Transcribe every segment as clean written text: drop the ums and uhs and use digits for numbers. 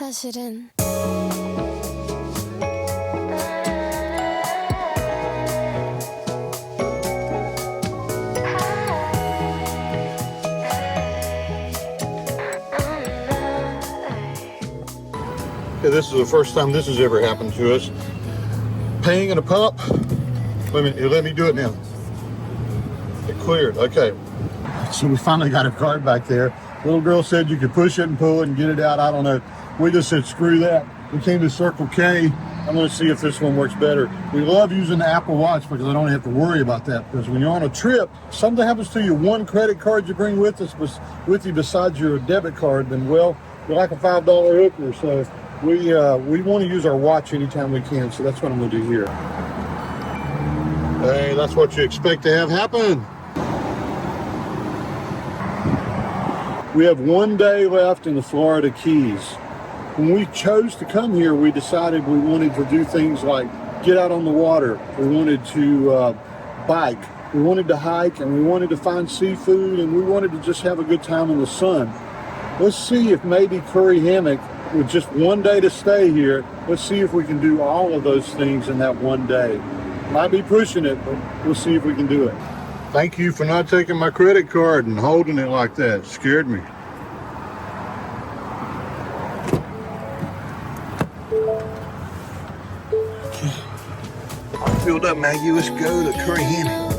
사실은 Okay, this is the first time this has ever happened to us. Paying in a pump. Let me do it now. It cleared. Okay. So we finally got a card back there. Little girl said you could push it and pull it and get it out. I don't know. We just said screw that. We came to Circle K. I'm going to see if this one works better. We love using the Apple Watch because I don't have to worry about that. Because when you're on a trip, something happens to you, one credit card you bring with you besides your debit card, then well, you're like a $5 hooker. So we want to use our watch anytime we can. So that's what I'm going to do here. Hey, that's what you expect to have happen. We have 1 day left in the Florida Keys. When we chose to come here, we decided we wanted to do things like get out on the water. We wanted to bike. We wanted to hike, and we wanted to find seafood, and we wanted to just have a good time in the sun. Let's see if maybe Curry Hammock, with just 1 day to stay here, let's see if we can do all of those things in that 1 day. Might be pushing it, but we'll see if we can do it. Thank you for not taking my credit card and holding it like that. It scared me. Okay. All filled up, Maggie. Let's go to Curry Hammock.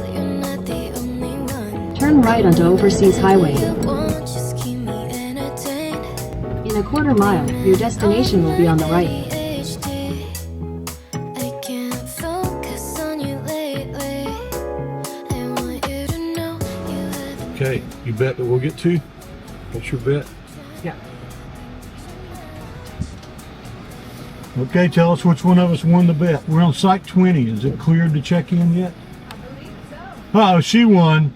Turn right onto Overseas Highway. In a quarter mile, your destination will be on the right. Okay, you bet that we'll get to? What's your bet? Yeah. Okay, tell us which one of us won the bet. We're on Site 20. Is it cleared to check in yet? I believe so. Oh, she won.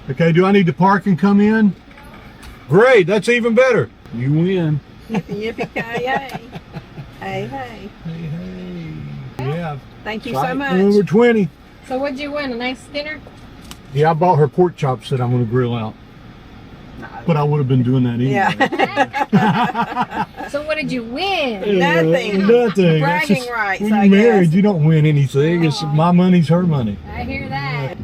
Okay, do I need to park and come in? Great, that's even better. You win. Yippee-ki-yay. Hey, hey. Hey, hey. Yeah. Thank you Site so much. number 20. So what'd you win? A nice dinner? Yeah, I bought her pork chops that I'm going to grill out. But I would have been doing that anyway. Yeah. So what did you win? Nothing. Nothing. That's Bragging just, rights, when I you're married, guess. you don't win anything. It's my money's her money. I hear that.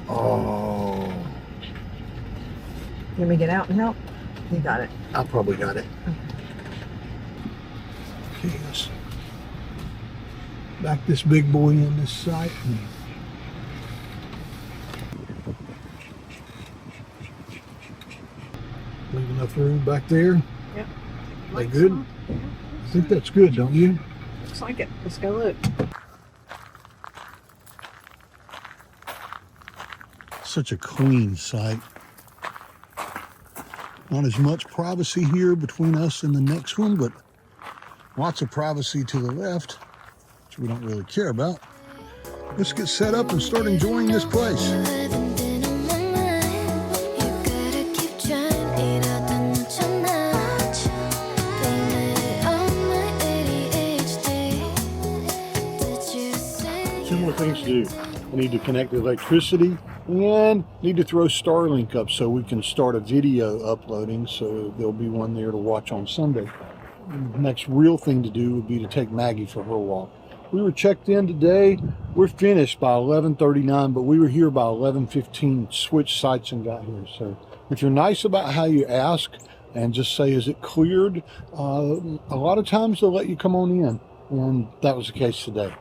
Oh, Let me get out and help. You got it. I probably got it. Okay, let's back this big boy in this site. Leave enough room back there. Yep. They good? I think that's good, don't you? Looks like it. Let's go look. Such a clean site. Not as much privacy here between us and the next one, but lots of privacy to the left, which we don't really care about. Let's get set up and start enjoying this place. Two more things to do. I need to connect the electricity and need to throw Starlink up so we can start a video uploading, so there'll be one there to watch on Sunday. The next real thing to do would be to take Maggie for her walk. We were checked in today. We're finished by 11:39, but we were here by 11:15, switched sites and got here. So if you're nice about how you ask and just say, is it cleared? A lot of times they'll let you come on in, and that was the case today.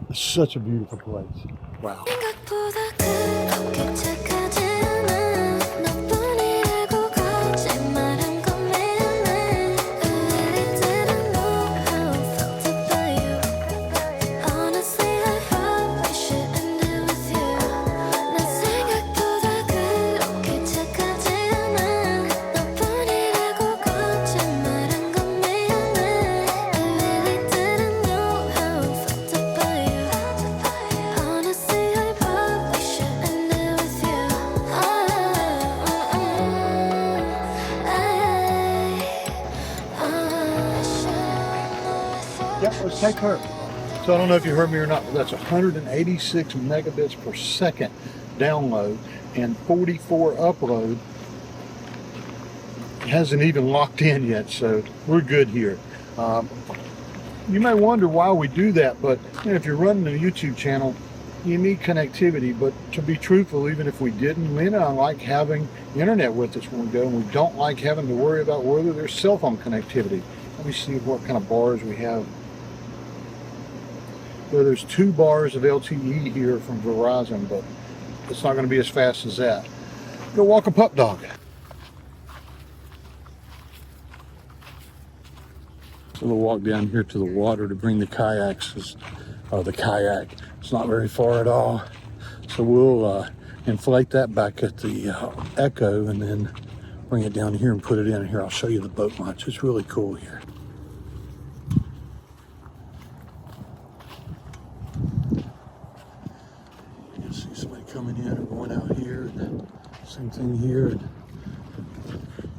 It's such a beautiful place. Wow. Yep, let's take her. So So I don't know if you heard me or not, but that's 186 megabits per second download and 44 upload. It hasn't even locked in yet, so we're good here. You may wonder why we do that, but you know, if you're running a YouTube channel, you need connectivity. But to be truthful, even if we didn't, Lynn and I like having internet with us when we go, and we don't like having to worry about whether there's cell phone connectivity. Let me see what kind of bars we have. Well, there's 2 bars of LTE here from Verizon, but it's not going to be as fast as that. Go walk a pup dog. So we'll walk down here to the water to bring the kayaks. The kayak, it's not very far at all. So we'll inflate that back at the Echo and then bring it down here and put it in here. I'll show you the boat launch. It's really cool here. You see somebody coming in or going out here. Same thing here.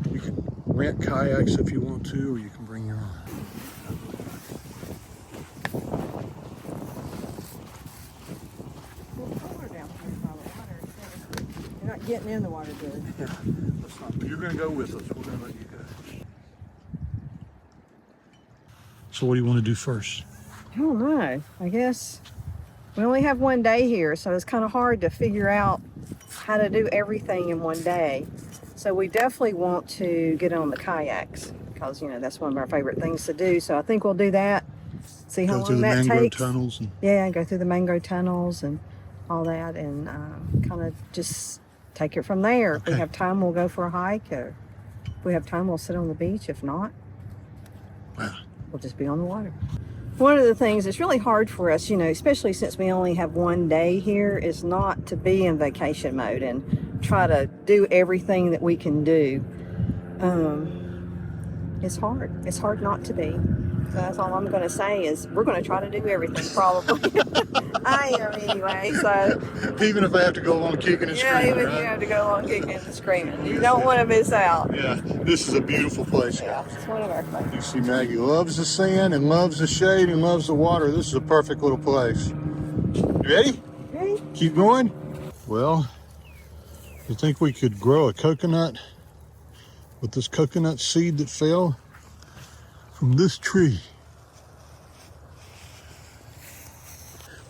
You can rent kayaks if you want to, or you can bring your own. You're not getting in the water, Billy. Yeah, that's not, you're going to go with us. We're going to let you go. So what do you want to do first? I don't know. I guess we only have one day here, so it's kind of hard to figure out how to do everything in one day. So we definitely want to get on the kayaks because, you know, that's one of our favorite things to do. So I think we'll do that. See how long that takes. Go through the mangrove tunnels. Yeah, go through the mangrove tunnels and all that, and kind of just take it from there. Okay. If we have time, we'll go for a hike. Or if we have time, we'll sit on the beach. If not, we'll just be on the water. One of the things that's really hard for us, you know, especially since we only have one day here, is not to be in vacation mode and try to do everything that we can do. It's hard. It's hard not to be. So that's all I'm going to say is we're going to try to do everything probably. I am anyway, so. Even if I have to go along kicking and screaming, Yeah, even right? you have to go along kicking and screaming. You don't want to miss out. Yeah, this is a beautiful place, Yeah, guys. it's one of our favorites. You see Maggie loves the sand and loves the shade and loves the water. This is a perfect little place. You ready? Ready? Keep going? Well, you think we could grow a coconut with this coconut seed that fell from this tree?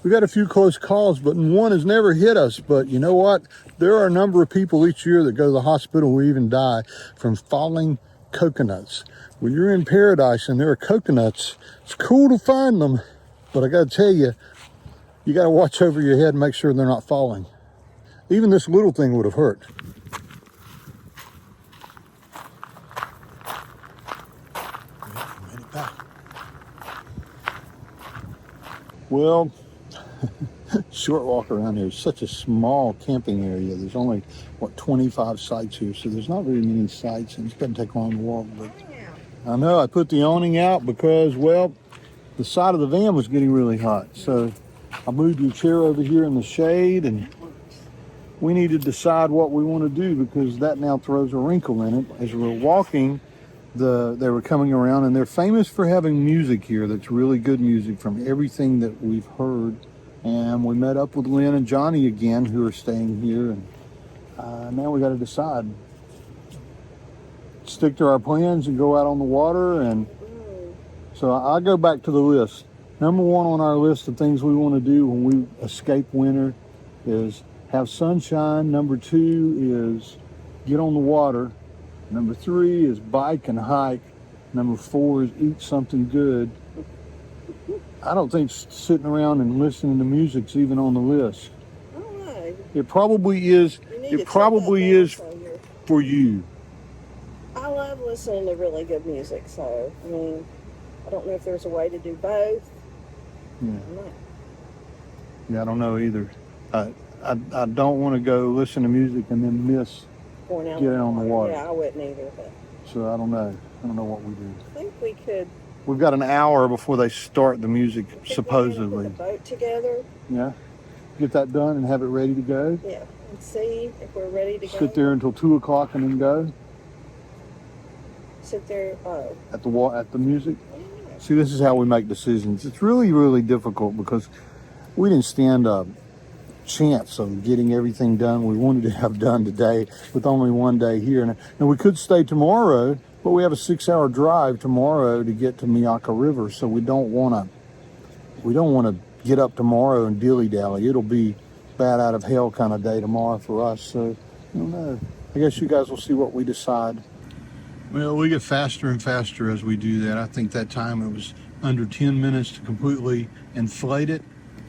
We got a few close calls, but one has never hit us. But you know what? There are a number of people each year that go to the hospital who even die from falling coconuts. When you're in paradise and there are coconuts, it's cool to find them, but I got to tell you, you got to watch over your head and make sure they're not falling. Even this little thing would have hurt. Well, short walk around here. It's such a small camping area. There's only, 25 sites here, so there's not very many sites, and it doesn't take long to walk. But I know I put the awning out because, well, the side of the van was getting really hot. So I moved your chair over here in the shade, and we need to decide what we want to do because that now throws a wrinkle in it. As we're walking, they were coming around, and they're famous for having music here that's really good music from everything that we've heard. And we met up with Lynn and Johnny again, who are staying here, and now we got to decide. Stick to our plans and go out on the water. And so I go back to the list. Number one on our list of things we want to do when we escape winter is have sunshine. Number two is get on the water. Number three is bike and hike. Number four is eat something good. I don't think sitting around and listening to music's even on the list. I don't know. It probably is. It probably is for you. I love listening to really good music, so I mean, I don't know if there's a way to do both. Yeah. Yeah, I don't know either. I don't want to go listen to music and then miss Going out getting on the water. Yeah, I wouldn't either. But So I don't know. I don't know what we do. I think we could. We've got an hour before they start the music, supposedly. Put the boat together. Yeah. Get that done and have it ready to go. Yeah, and see if we're ready to go. Sit there until 2 o'clock and then go Sit there. at the music. Yeah. See, this is how we make decisions. It's really, really difficult because we didn't stand a chance of getting everything done we wanted to have done today with only one day here. And we could stay tomorrow, but we have a 6-hour drive tomorrow to get to Miyaka River, so we don't want to get up tomorrow and dilly-dally. It'll be bad out of hell kind of day tomorrow for us. So I don't know. I guess you guys will see what we decide. Well, we get faster and faster as we do that. I think that time it was under 10 minutes to completely inflate it.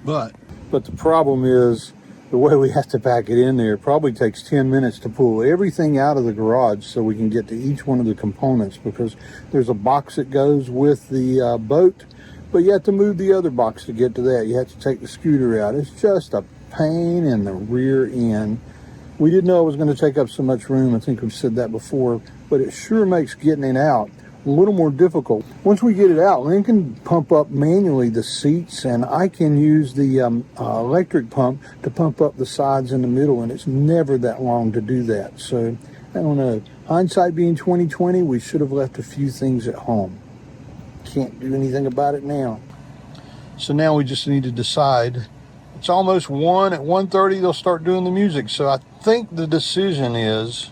But the problem is the way we have to pack it in there. It probably takes 10 minutes to pull everything out of the garage so we can get to each one of the components, because there's a box that goes with the boat, but you have to move the other box to get to that. You have to take the scooter out. It's just a pain in the rear end. We didn't know it was going to take up so much room. I think we've said that before, but it sure makes getting it out a little more difficult. Once we get it out, Lynn can pump up manually the seats, and I can use the electric pump to pump up the sides in the middle, and it's never that long to do that. So I don't know. Hindsight being 2020, we should have left a few things at home. Can't do anything about it now. So now we just need to decide. It's almost 1. At 1:30 they'll start doing the music. So I think the decision is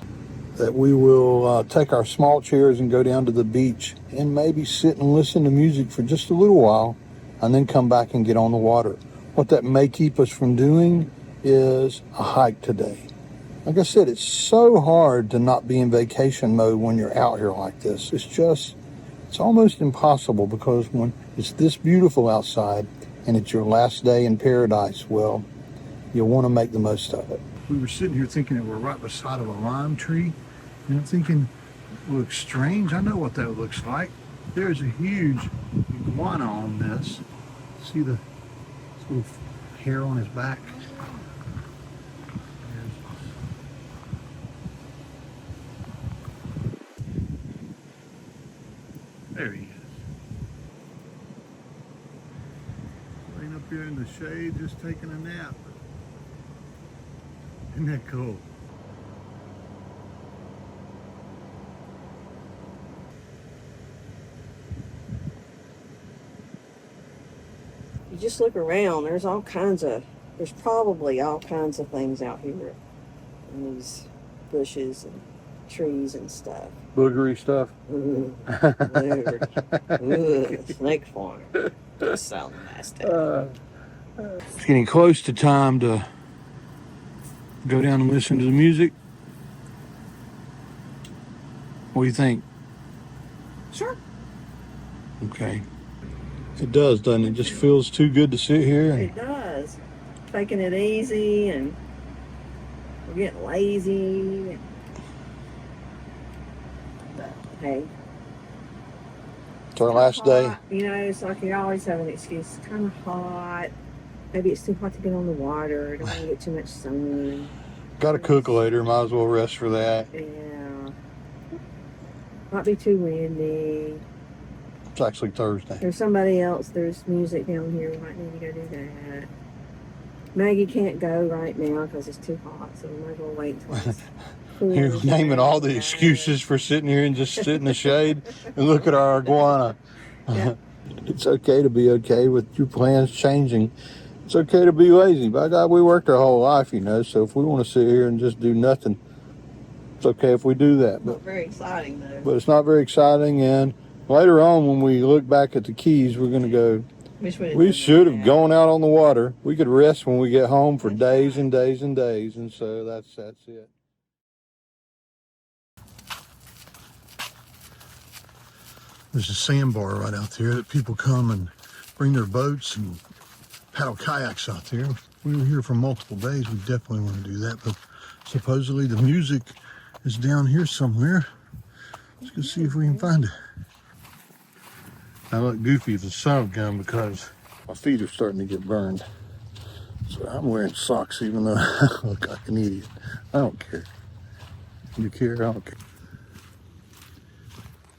that we will take our small chairs and go down to the beach and maybe sit and listen to music for just a little while and then come back and get on the water. What that may keep us from doing is a hike today. Like I said, it's so hard to not be in vacation mode when you're out here like this. It's almost impossible, because when it's this beautiful outside and it's your last day in paradise, well, you'll want to make the most of it. We were sitting here thinking that we're right beside of a lime tree, and I'm thinking, it looks strange. I know what that looks like. There's a huge iguana on this. See the little hair on his back? There he is. Laying up here in the shade, just taking a nap. Isn't that cool? You just look around, there's probably all kinds of things out here in these bushes and trees and stuff. Boogery stuff. Ooh, snake farm. That sounds nasty. It's getting close to time to go down and listen to the music. What do you think? Sure. Okay. It does, doesn't it? It just feels too good to sit here. It does. Taking it easy, and we're getting lazy. But hey. It's our last day. You know, it's like you always have an excuse. It's kind of hot. Maybe it's too hot to get on the water. Don't want to get too much sun. Got to cook later. Might as well rest for that. Yeah. Might be too windy. It's actually Thursday. There's somebody else. There's music down here. We might need to go do that. Maggie can't go right now because it's too hot, so we might as well wait until it's cool. You're naming all the excuses for sitting here and just sit in the shade and look at our iguana. Yeah. It's okay to be okay with your plans changing. It's okay to be lazy. By God, we worked our whole life, you know, so if we want to sit here and just do nothing, it's okay if we do that. Not very exciting, though. But it's not very exciting, and later on when we look back at the Keys, we're going to go, we should have gone out on the water. We could rest when we get home for days and days and days, and so that's it. There's a sandbar right out there that people come and bring their boats and paddle kayaks out there. We were here for multiple days. We definitely want to do that, but supposedly the music is down here somewhere. Let's go see if we can find it. I look goofy as a son of a gun because my feet are starting to get burned. So I'm wearing socks even though I look like an idiot. I don't care. You care? I don't care.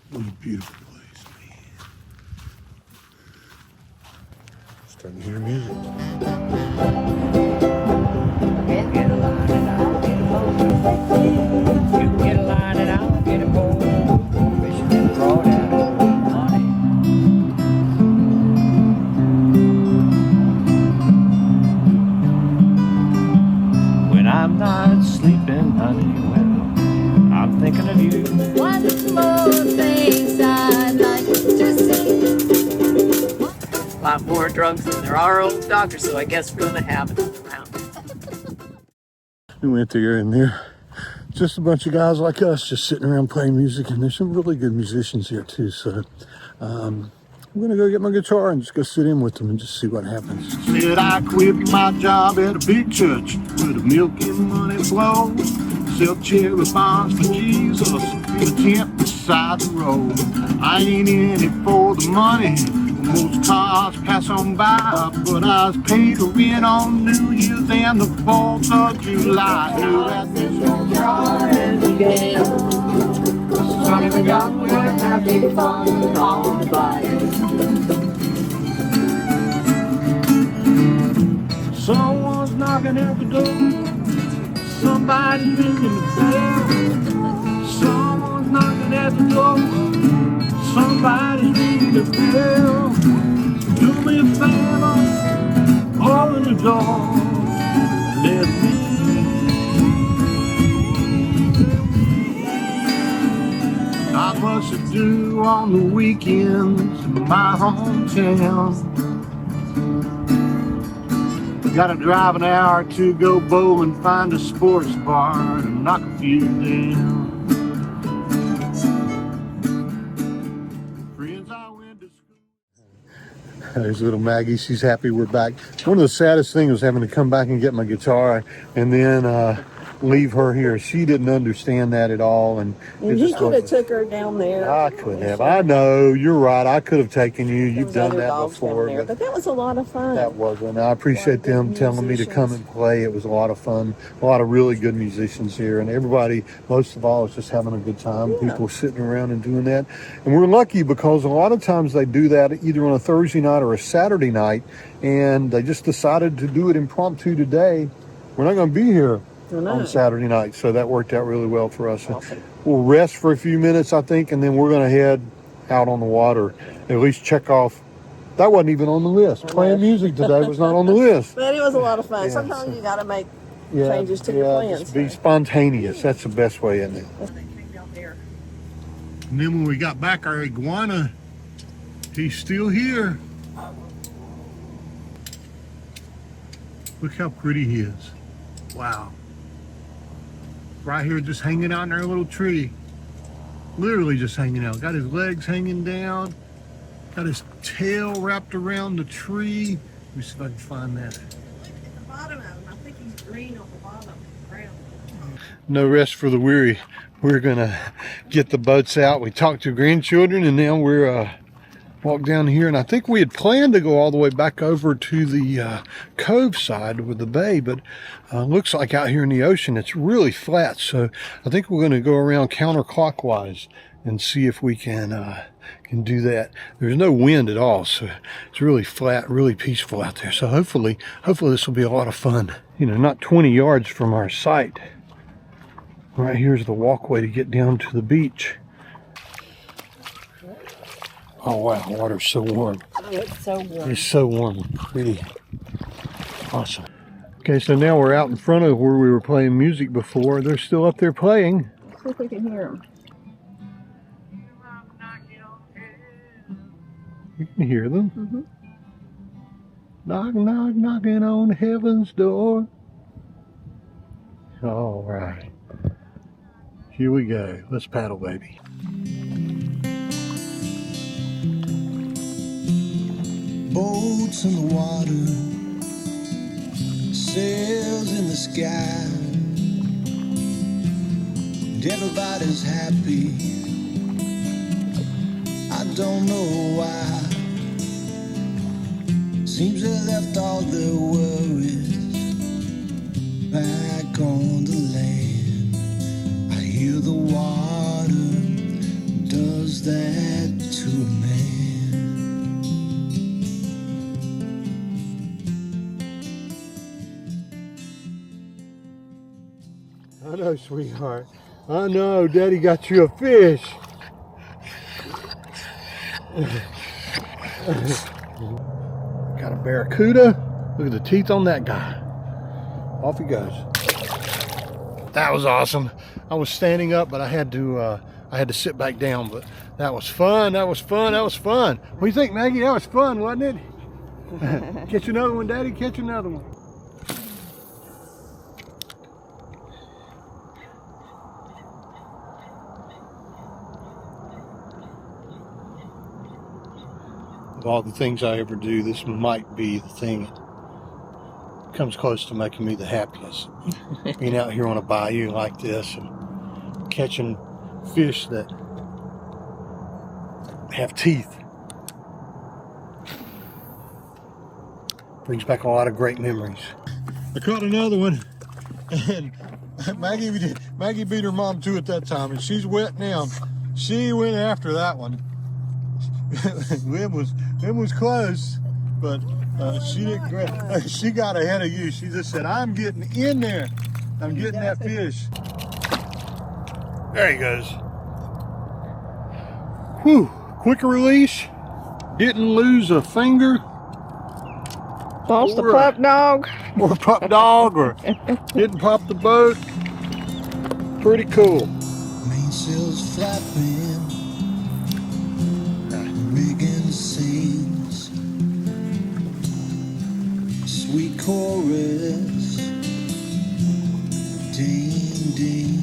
What a beautiful place, man. Starting to hear music. Get a line and I'll get a boat. You get a line and I'll get a boat. Fishing in the broad out of money. lot more drunks than there are old doctors, so I guess we're gonna have another round. We went there and there, just a bunch of guys like us just sitting around playing music, and there's some really good musicians here too. So I'm gonna go get my guitar and just go sit in with them and just see what happens. Said I quit my job at a big church where the milk and money flow. Sell cherry bombs for Jesus in a tent beside the road. I ain't in it for the money. Most cars pass on by, but I was paid to rent on New Year's and the 4th of July. Knew that this was starting the young, we're having fun on the bike. Someone's knocking at the door. Somebody's ringing the bell. Someone's knocking at the door. Somebody's ringing the bell. Do me a favor, open the door. Let me. Not much to do on the weekends in my hometown. Gotta drive an hour to go bowling, find a sports bar and knock a few down. Friends I went to school. There's little Maggie, she's happy we're back. One of the saddest things was having to come back and get my guitar and then leave her here. She didn't understand that at all. And you could have took her down there. I could have. I know, you're right. I could have taken you. You've done that before. But that was a lot of fun. That wasn't. I appreciate them telling me to come and play. It was a lot of fun. A lot of really good musicians here. And everybody, most of all, is just having a good time. Yeah. People sitting around and doing that. And we're lucky because a lot of times they do that either on a Thursday night or a Saturday night. And they just decided to do it impromptu today. We're not going to be here on Saturday night, so that worked out really well for us. Awesome. We'll rest for a few minutes, I think, and then we're going to head out on the water, at least check off. That wasn't even on the list. Playing music today was not on the list. But it was a lot of fun. Yeah, sometimes you got to make changes to your plans. Just be spontaneous. That's the best way, isn't it? And then when we got back, our iguana, he's still here. Look how pretty he is. Wow. Right here, just hanging out in our little tree. Literally just hanging out. Got his legs hanging down. Got his tail wrapped around the tree. Let me see if I can find that. Look at the bottom of him. I think he's green on the bottom ground. No rest for the weary. We're gonna get the boats out. We talked to grandchildren, and now we're walk down here, and I think we had planned to go all the way back over to the cove side with the bay, but looks like out here in the ocean it's really flat, so I think we're going to go around counterclockwise and see if we can do that. There's no wind at all, so it's really flat, really peaceful out there. So hopefully this will be a lot of fun. You know, not 20 yards from our site. Right here's the walkway to get down to the beach. Oh wow, water's so warm. Oh, it's so warm. It's so warm and pretty. Awesome. Okay, so now we're out in front of where we were playing music before. They're still up there playing. Let's see if we can hear them. You can hear them. Mm-hmm. Knock, knock, knocking on heaven's door. All right. Here we go. Let's paddle, baby. Boats in the water, sails in the sky, and everybody's happy. I don't know why. Seems they left all their worries back on the land. I hear the water does that to a man. I know, sweetheart. I know, Daddy got you a fish. Got a barracuda. Look at the teeth on that guy. Off he goes. That was awesome. I was standing up, but I had to sit back down. But that was fun. That was fun. That was fun. What do you think, Maggie? That was fun, wasn't it? Catch another one, Daddy. Catch another one. Of all the things I ever do, this might be the thing that comes close to making me the happiest. Being out here on a bayou like this and catching fish that have teeth. Brings back a lot of great memories. I caught another one, and Maggie beat her mom to it that time, and she's wet now. She went after that one. Lynn was close, but she didn't grab. She got ahead of you. She just said, "I'm getting in there. I'm getting that fish." There he goes. Whew! Quick release. Didn't lose a finger. Lost the pup dog. Or pup dog, or didn't pop the boat. Pretty cool. Mainsails flapping, rigging sails, sweet chorus, ding ding.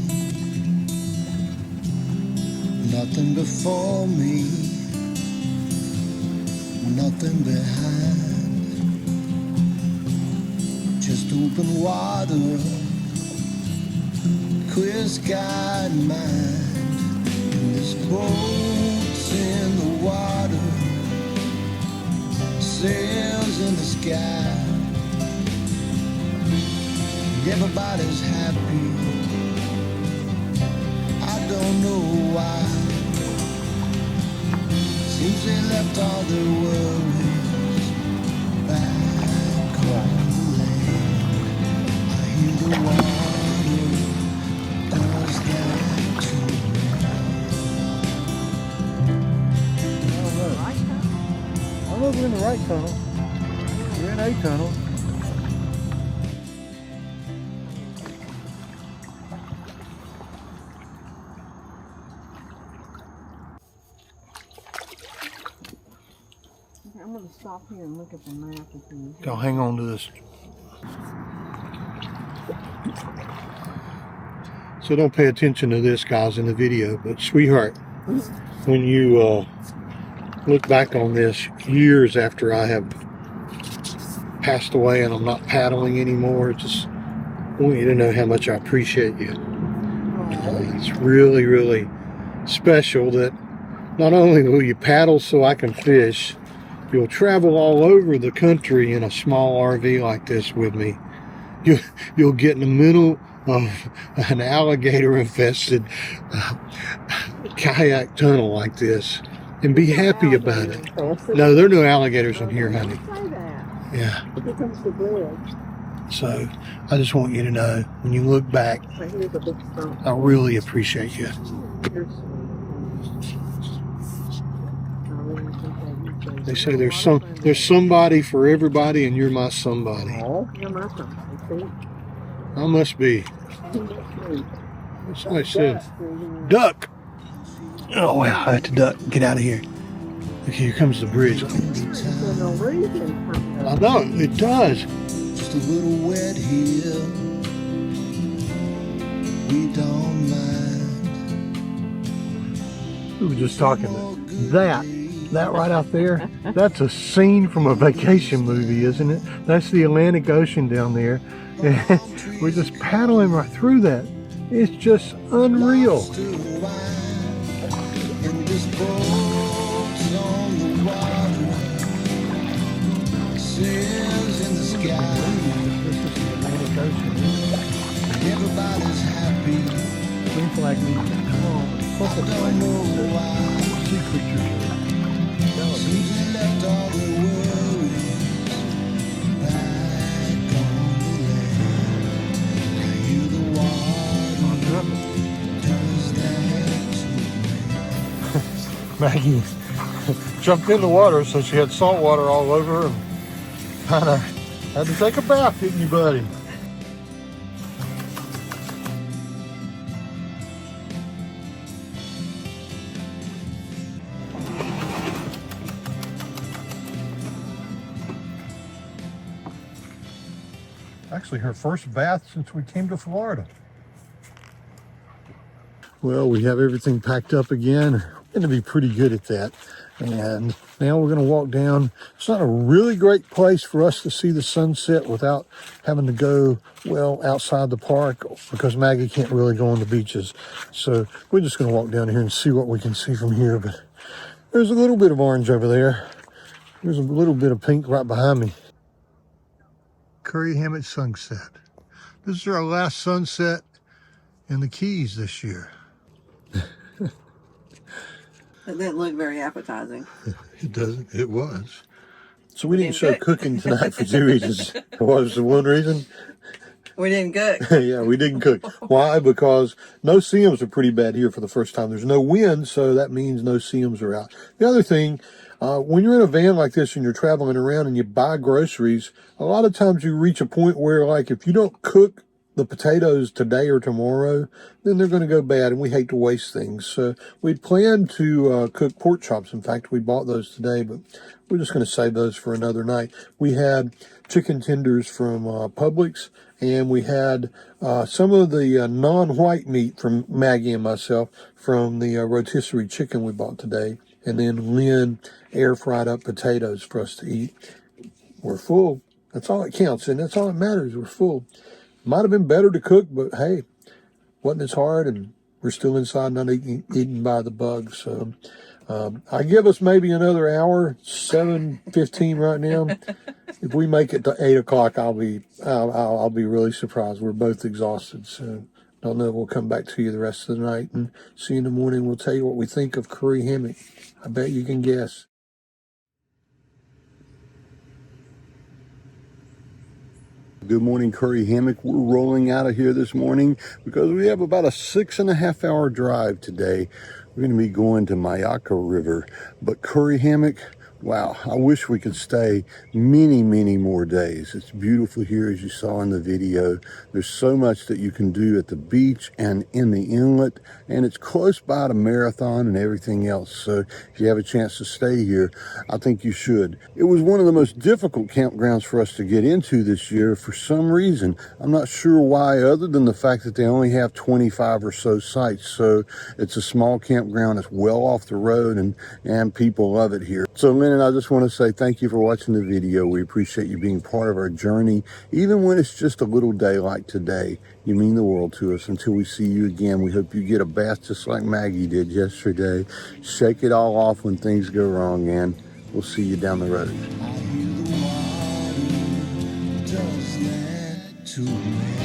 Nothing before me, nothing behind, just open water, clear sky and mind. And this boat's in the water, sails in the sky, everybody's happy, I don't know why. Seems they left all their worries back on the land. I hear the water does that to me. I don't know if we're in the right tunnel. We're in a tunnel. I'm going to stop here and look at the map with you. Y'all hang on to this. So don't pay attention to this, guys, in the video, but sweetheart, when you look back on this years after I have passed away and I'm not paddling anymore, just want you to know how much I appreciate you. It's really, really special that not only will you paddle so I can fish, you'll travel all over the country in a small RV like this with me. You'll get in the middle of an alligator-infested kayak tunnel like this and be happy about it. No, there are no alligators in here, honey. Yeah. Here comes the bridge. So I just want you to know, when you look back, Right here's a big stump. I really appreciate you. They say there's somebody for everybody, and you're my somebody. You're my somebody, I must be. see? Somebody said, duck. Oh, wow, I have to duck. Get out of here. Okay, here comes the bridge. There's no reason coming I up. know, it does. Just a little wet here, we don't mind. We were just talking that right out there, that's a scene from a vacation movie, isn't it? That's the Atlantic Ocean down there. And we're just paddling right through that. It's just unreal. To the wine, and this boat's on the water, sails in the sky, This is the Atlantic Ocean. everybody's happy, Green flag means come on. Plus a don't know why. sea creatures. Seems they left all their worries back on the land. I hear the water does that to me. Maggie jumped in the water, so she had salt water all over her and kind of had to take a bath, didn't you, buddy? Actually, her first bath since we came to Florida. Well, we have everything packed up again. We're going to be pretty good at that. And now we're going to walk down. It's not a really great place for us to see the sunset without having to go, well, outside the park because Maggie can't really go on the beaches. So we're just going to walk down here and see what we can see from here. But there's a little bit of orange over there. There's a little bit of pink right behind me. Curry Hammock sunset. This is our last sunset in the Keys this year. It didn't look very appetizing. It doesn't. It was. So we didn't show cooking tonight for 2 reasons. What was the one reason? We didn't cook. Yeah, we didn't cook. Why? Because no CMs are pretty bad here for the first time. There's no wind, so that means no CMs are out. The other thing, when you're in a van like this and you're traveling around and you buy groceries, a lot of times you reach a point where, like, if you don't cook the potatoes today or tomorrow, then they're going to go bad, and we hate to waste things. So we'd planned to cook pork chops. In fact, we bought those today, but we're just going to save those for another night. We had chicken tenders from Publix, and we had some of the non-white meat from Maggie and myself from the rotisserie chicken we bought today, and then Lynn air-fried up potatoes for us to eat. We're full. That's all that counts, and that's all that matters. We're full. Might have been better to cook, but hey, wasn't as hard, and we're still inside, not eaten by the bugs. So I give us maybe another hour, 7:15 right now. If we make it to 8 o'clock, I'll be really surprised. We're both exhausted, so don't know. We'll come back to you the rest of the night and see you in the morning. We'll tell you what we think of Curry Hammock. I bet you can guess. Good morning, Curry Hammock. We're rolling out of here this morning because we have about a 6.5 hour drive today. We're going to be going to Mayaca River, but Curry Hammock, wow, I wish we could stay many, many more days. It's beautiful here, as you saw in the video. There's so much that you can do at the beach and in the inlet, and it's close by to Marathon and everything else. So if you have a chance to stay here, I think you should. It was one of the most difficult campgrounds for us to get into this year for some reason. I'm not sure why, other than the fact that they only have 25 or so sites. So it's a small campground. It's well off the road, and people love it here. So Lynn and I just want to say thank you for watching the video. We appreciate you being part of our journey. Even when it's just a little day like today, you mean the world to us. Until we see you again, we hope you get a bath just like Maggie did yesterday. Shake it all off when things go wrong, and we'll see you down the road. I hear the water does that to me.